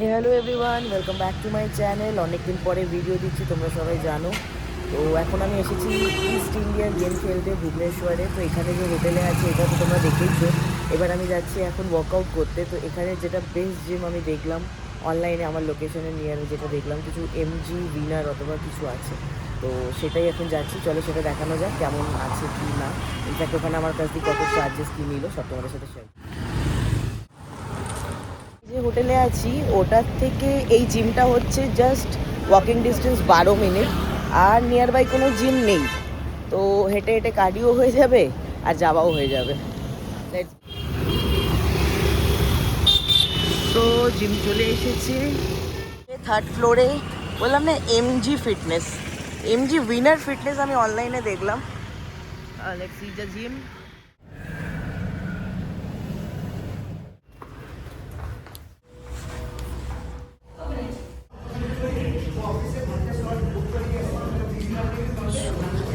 Hello everyone, welcome back to my channel. অনেকদিন পরে video দিচ্ছি, তোমরা সবাই জানো। তো এখন আমি এসেছি ইস্ট ইন্ডিয়ান গেম খেলতে ভুবনেশ্বরে। তো এখানে যে হোটেলে আছে এটা তো তোমরা দেখেইছো। এবার আমি যাচ্ছি এখন ওয়ার্কআউট করতে। তো এখানে যেটা বেস্ট জিম আমি দেখলাম অনলাইনে, আমার লোকেশনের নিয়ারে যেটা দেখলাম, কিছু এমজি উইনার অথবা কিছু আছে। তো সেটাই এখন যাচ্ছি, চলো সেটা দেখানো যাক কেমন আছে কি না। ইনফ্যাক্ট ওখানে আমার কাছ দিয়ে কত চার্জেস কী নিল সব তোমাদের সাথে শেয়ার। যে হোটেলে আছি ওটার থেকে এই জিমটা হচ্ছে জাস্ট ওয়াকিং ডিস্টেন্স 12 মিনিট, আর নিয়ার বাই কোনো জিম নেই। তো হেঁটে হেঁটে কার্ডিও হয়ে যাবে আর যাওয়াও হয়ে যাবে। তো জিম চলে এসেছে থার্ড ফ্লোরে। বললাম না MG Fitness, MG Winner Fitness আমি অনলাইনে দেখলাম। Let's see the gym.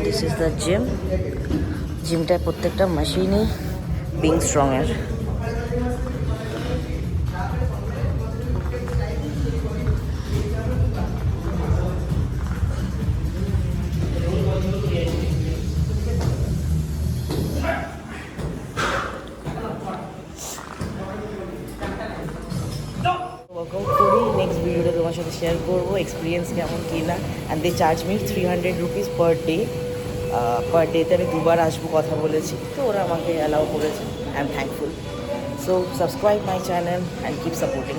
This is the gym. জিমটায় প্রত্যেকটা মেশিনই বিং স্ট্রংয়ের। ওয়ার্কআউট করি, নেক্সট ভিডিওতে তোমার সাথে শেয়ার করবো এক্সপিরিয়েন্স কেমন কি না। And they charge me 300 rupees per day. Per ডেতে আমি দুবার আসবো কথা বলেছি, তো ওরা আমাকে অ্যালাউ করেছে। I am thankful. So subscribe my channel and keep supporting.